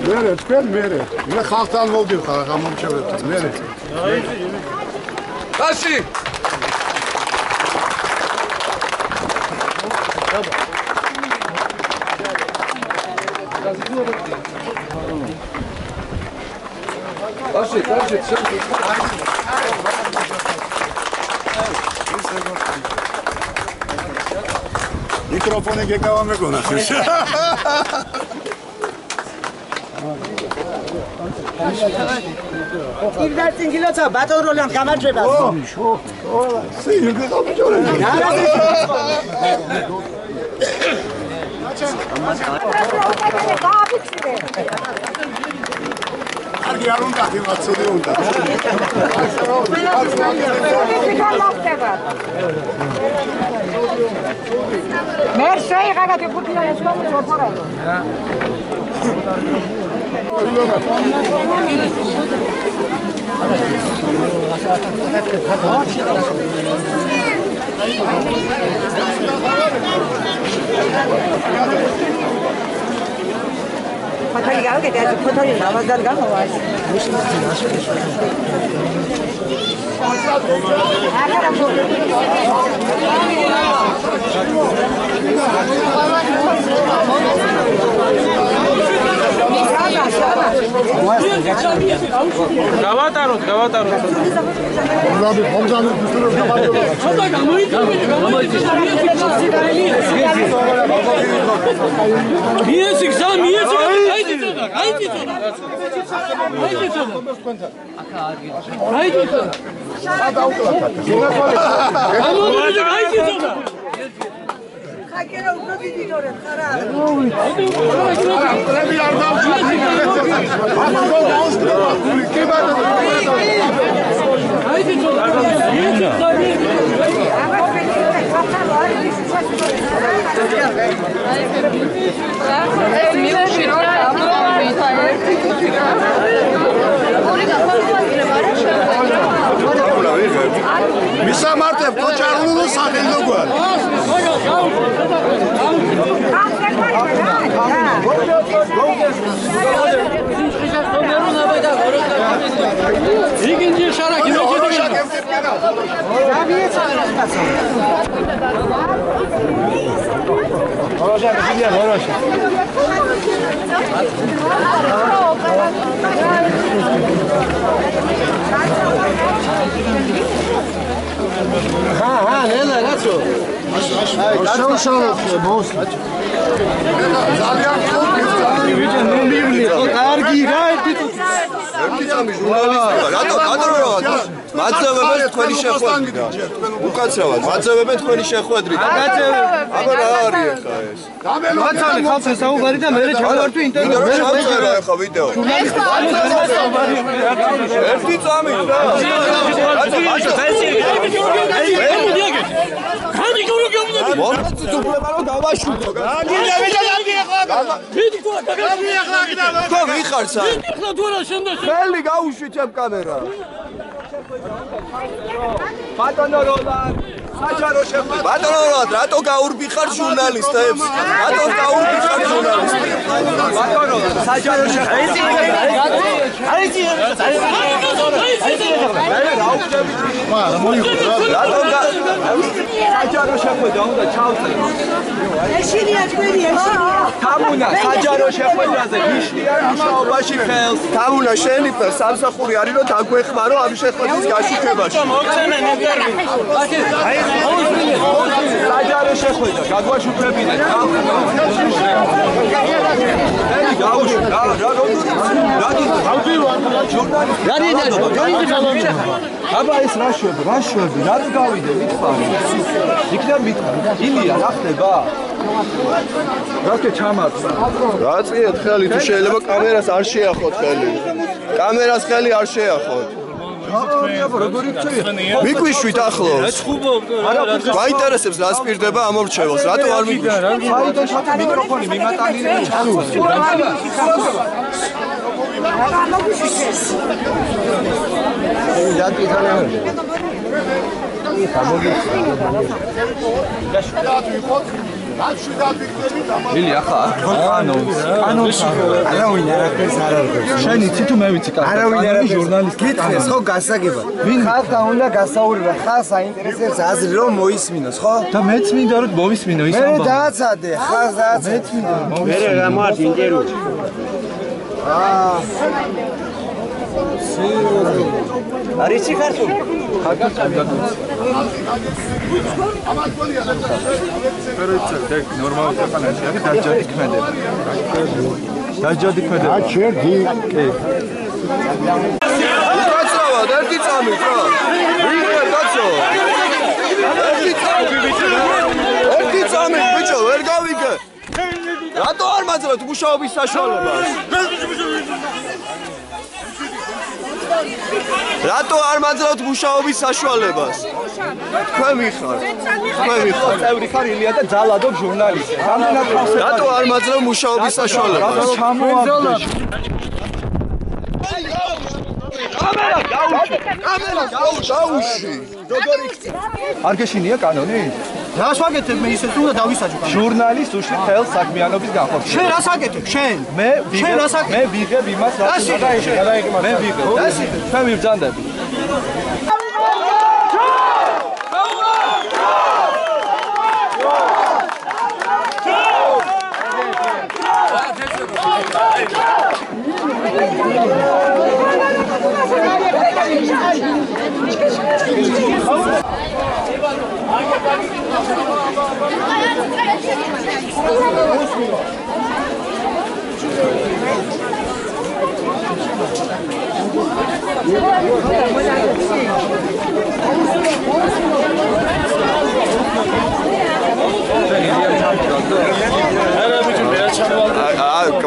მერე თქვენ მერე მე ხალხთან მოვდიხარ ახლა მომჩევებთან მერე ტაში ტაში მიკროფონი გეკავა მეგონა Ildar baton rolan გამარჯვება. სიგი გამიჯორე. კარგი არ უნდა იმაცოდი უნდა. მე შეიღადა ფუტია ეს კომპორადო. Patali gawe que te hace patali nada dar gamo vas. გავატაროთ ლაბი ხომზანი ფუსტურებს გამარჯობა ცოტა მიესი გზა Hakera ubrodi dinore, xara. ტრები არ დავხატი ამბო დაუსწრება კი ბატონო აიძი ცოტა მისამართებ კოჭარულო სახელო გვარ იგინჯი შარაკი ნელა რაცო შავ მოსლა ძალიან ხუთი ვიჯა ნომივნი კარგი რა ერთი წამი ჟურნალისტია რატო მაძევებენ თქვენი შეხვედრით უკაცრავად მაძევებენ თქვენი შეხვედრით აბა რა არის ხა ეს მაცალე ხალხს საუბარი და მე ჩავარდვი ინტერვიუ მე ჩავწერა ხა ვიდეო ერთი წამი რა ხელი გაუშვით ამ კამერა ბატონო როლან საჯარო შეხვედრა ბატონო როლან რატო გაურბიხარ ჟურნალისტებს რატო გაურბიხარ ჟურნალისტებს ბატონო როლან საჯარო შეხვედრა საჯარო შეხვედრა უნდა ჩავწერო ეშინია თქვენი თამუნა საჯარო შეხვედრაზე გიშლიან მუშაობაში ხელს თამუნა შენი სამსახური არის რომ დაგვეხმარო ამ შეხვედრის გაშუქებაში მოგცემენ ინტერვიუ საჯარო შეხვედრა გაგვაშუქებინეთ აბა ეს რა შვები რატო გავიდე მითხარი იქნებ მითხარი ილია რა ხდება რატო ჩამარცხა რაწიეთ ხელი თუ შეიძლება კამერას არ შეახოთ ხელი კამერას ხელი არ შეახოთ მიგვიშვით ახლოს გაინტერესებს რა სპირდება ამ ორჩევას რატო არ მიგვიშვით საიდან ჩათო მიკროფონი მიმატანილი ჩანს Ილი ახლა კანონს არავინ არაფერს არ არგებს. შენ იცი თუ მე ვიცი არავინ არაფერს ჟურნალისტი გითხეს ხო გასაგებად. ხალხმა უნდა გასაუბრება, ხალხს აინტერესებს აზრი რომ მოისმინოს, ხო? და მეც მინდა რომ მოვისმინო ის მე ამბავი. დააცადე, ხალხს დააცადე. მეც მინდა რომ მე რა მოათ ინტერვიუ. არის ქართული? ნორმალური ქვეყანაში არის დაჯადი ქმედება. დაჯადი ქმედება. ჩერდი. კაცავა, ერთი წამი რა. ვიღე კაცო. ერთი წამი ბიჭო, ვერ გავიგე. რატო არ მაძლევთ მუშაობის საშუალებას? რატო არ მაძლევთ მუშაობის საშუალებას? თქვენ ვიხარ. წევრი ხარ ილია და ძალადობ ჟურნალისტი. რატო არ მაძლევ მუშაობის საშუალებას? ჩამოაგდე. კამერა გაუში. არ გეშინია კანონი? რას ვაკეთებ მე ისე უნდა დავისაჯო. ჟურნალისტ უშლი ხელს საქმიანობის განხორციელებას. შენ რას აკეთებ? შენ. მე ვიღებ იმას რაც მე ვიღებ. თქვენ ვიბრძანდები.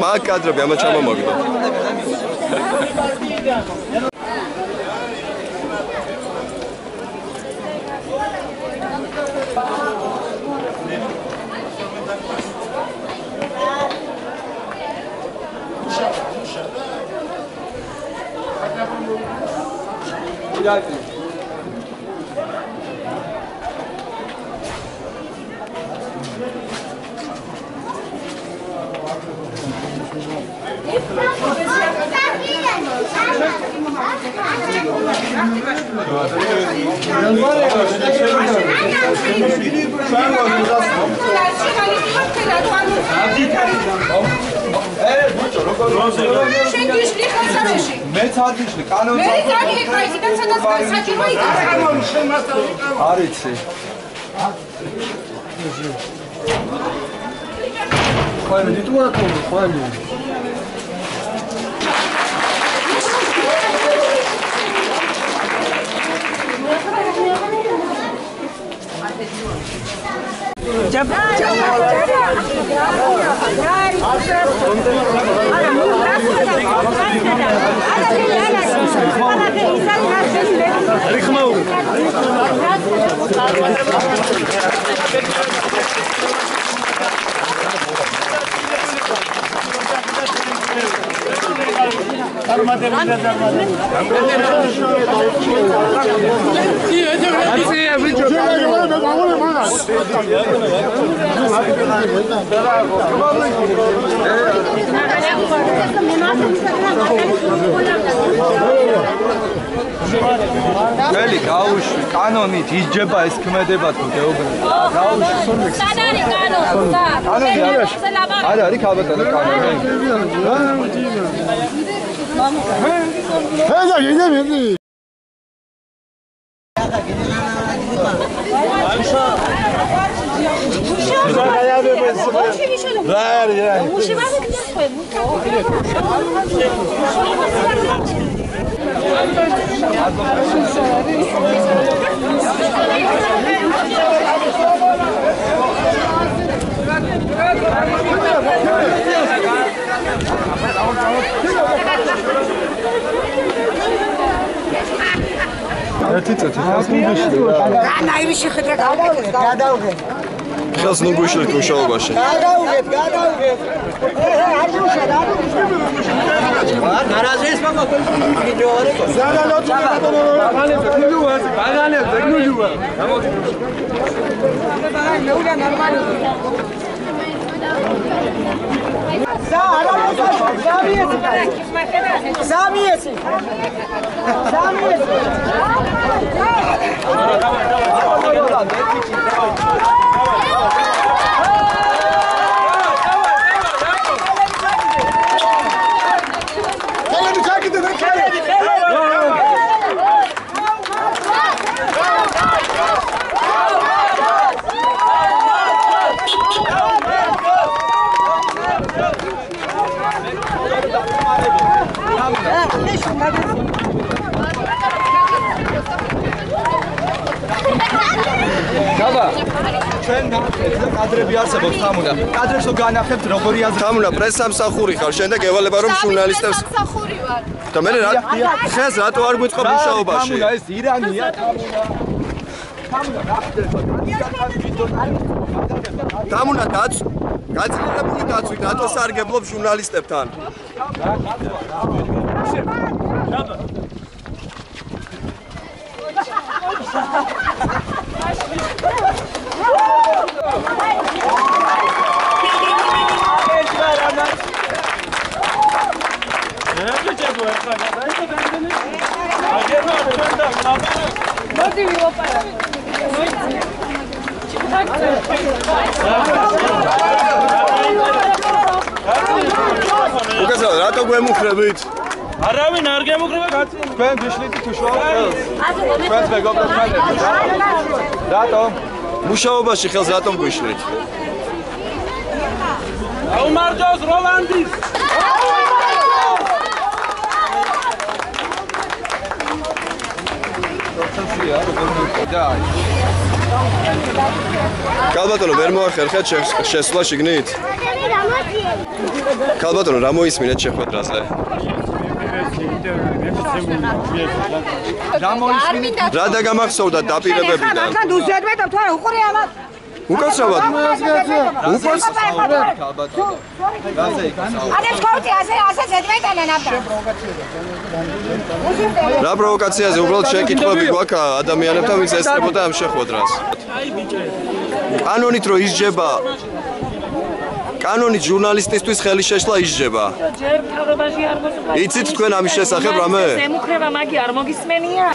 მაგ კადრები ამა ჩამომაგდო. მეც არ გიშლი, კანონს არ იცი. ხოი მე თუ არა ხოი მე. ველი გაუშვი, კანონით ისჯება ეს ქმედება თუ გეუბნები. გაუშვი სონდექს. სანარი კანონი. კანონი არის ქალბატონო კანონი. ჰედა გიდები. ერთი წუთი ხალხი გიშლი. განაირი შეხედა გადავგე. ხელს ნუ გვიშლით მუშაობაში. გადავიღეთ. ჩვენ კადრები არსებობს თამუნა. კადრებს რო განახებთ როგორი აზრი? თამუნა პრესსამსახური ხარ, შენ და გევალება რომ ჟურნალისტებს სამსახური ვარ. და მე ხეს რატო არ გვიწყობ მუშაობაში? თამუნა ეს ირანია. თამუნა გაძლიერებული დაცვით რატო სარგებლობ ჟურნალისტებთან? უკაცრავად რატო გვემუქრებით? არავინ არ გემუქრება კაცი. თქვენ გიშლით თუ შევაყოთ. თქვენს მეგობრებთან ერთად. რატომ? მუშაობაში ხელს რატომ გვიშლით? აუმარჯოს როლანდის. კალბატონო ვერ მოახერხეთ შესვლა შიგნით? კალბატონო რა მოისმინეთ შეხვედრაზე? რა დაგამახსოვრდა დაპირებებიდან? მართლა უზედმეტო თუ არა უყურე ამას. უკაცრავად ადებს ხოთი ასე ზედმეტანა ნაბდა. რა პროვოკაციაზე უბრალოდ შეკითხვები გვაქვს ადამიანებთან ვინც ესწრებოდა ამ შეხვედრას. კანონით რო ისჯება კანონით ჟურნალისტისთვის ხელი შეშლა ისჯება. ჯერ თავრობაში არ მოსულა. იცით თქვენ ამის შესახებ რამე? ზემუქრება მაგი არ მოგისმენია?